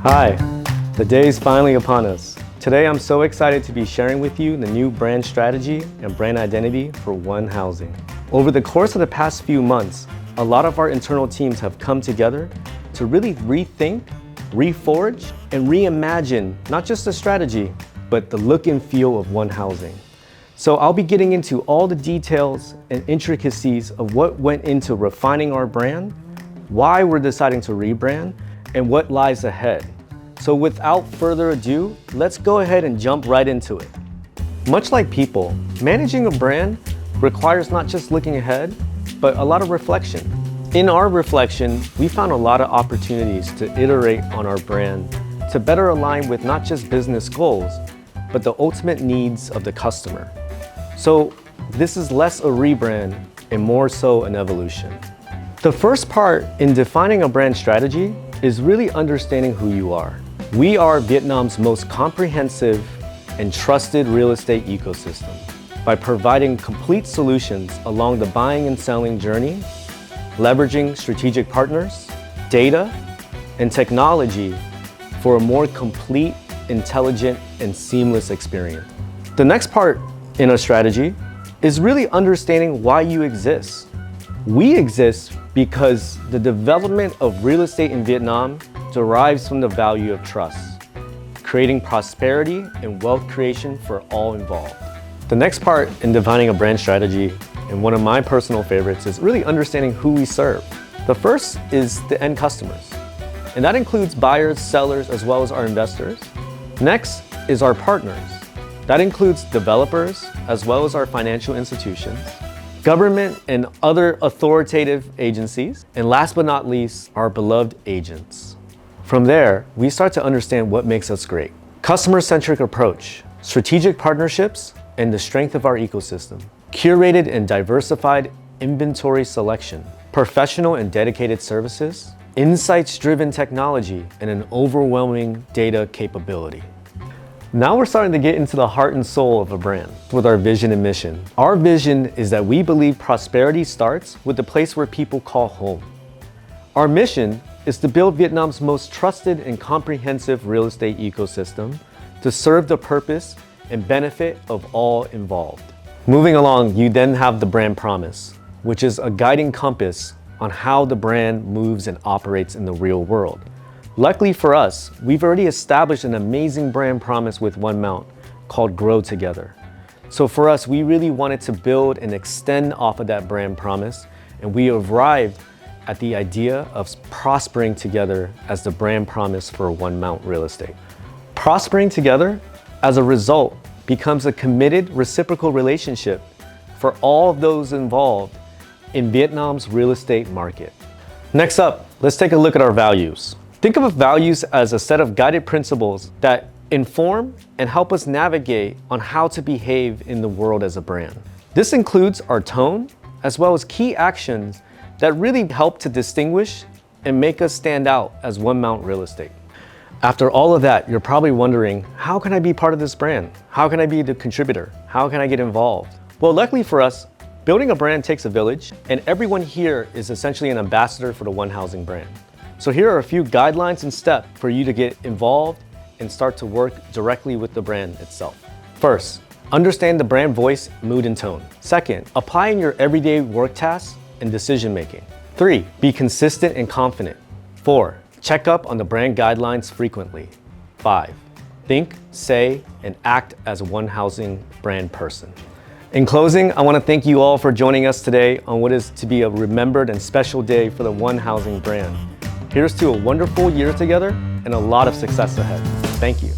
Hi, the day is finally upon us. Today I'm so excited to be sharing with you the new brand strategy and brand identity for OneHousing. Over the course of the past few months, a lot of our internal teams have come together to really rethink, reforge, and reimagine not just the strategy, but the look and feel of OneHousing. So I'll be getting into all the details and intricacies of what went into refining our brand, why we're deciding to rebrand, and what lies ahead. So without further ado, let's go ahead and jump right into it. Much like people, managing a brand requires not just looking ahead, but a lot of reflection. In our reflection, we found a lot of opportunities to iterate on our brand to better align with not just business goals, but the ultimate needs of the customer. So this is less a rebrand and more so an evolution. The first part in defining a brand strategy is really understanding who you are. We are Vietnam's most comprehensive and trusted real estate ecosystem by providing complete solutions along the buying and selling journey, leveraging strategic partners, data, and technology for a more complete, intelligent, and seamless experience. The next part in our strategy is really understanding why you exist. We exist because the development of real estate in Vietnam derives from the value of trust, creating prosperity and wealth creation for all involved. The next part in defining a brand strategy, and one of my personal favorites, is really understanding who we serve. The first is the end customers, and that includes buyers, sellers, as well as our investors. Next is our partners. That includes developers, as well as our financial institutions, government and other authoritative agencies, and last but not least, our beloved agents. From there, we start to understand what makes us great. Customer-centric approach, strategic partnerships, and the strength of our ecosystem. Curated and diversified inventory selection, professional and dedicated services, insights-driven technology, and an overwhelming data capability. Now we're starting to get into the heart and soul of a brand with our vision and mission. Our vision is that we believe prosperity starts with the place where people call home. Our mission is to build Vietnam's most trusted and comprehensive real estate ecosystem to serve the purpose and benefit of all involved. Moving along, you then have the brand promise, which is a guiding compass on how the brand moves and operates in the real world. Luckily for us, we've already established an amazing brand promise with OneMount called Grow Together. So for us, we really wanted to build and extend off of that brand promise, and we arrived at the idea of prospering together as the brand promise for OneMount Real Estate. Prospering together, as a result, becomes a committed reciprocal relationship for all of those involved in Vietnam's real estate market. Next up, let's take a look at our values. Think of values as a set of guided principles that inform and help us navigate on how to behave in the world as a brand. This includes our tone, as well as key actions that really help to distinguish and make us stand out as OneMount Real Estate. After all of that, you're probably wondering, how can I be part of this brand? How can I be the contributor? How can I get involved? Well, luckily for us, building a brand takes a village, and everyone here is essentially an ambassador for the OneHousing brand. So here are a few guidelines and steps for you to get involved and start to work directly with the brand itself. First, understand the brand voice, mood, and tone. Second, apply in your everyday work tasks and decision making. 3, be consistent and confident. 4, check up on the brand guidelines frequently. 5, think, say, and act as a OneHousing brand person. In closing, I want to thank you all for joining us today on what is to be a remembered and special day for the OneHousing brand. Here's to a wonderful year together and a lot of success ahead. Thank you.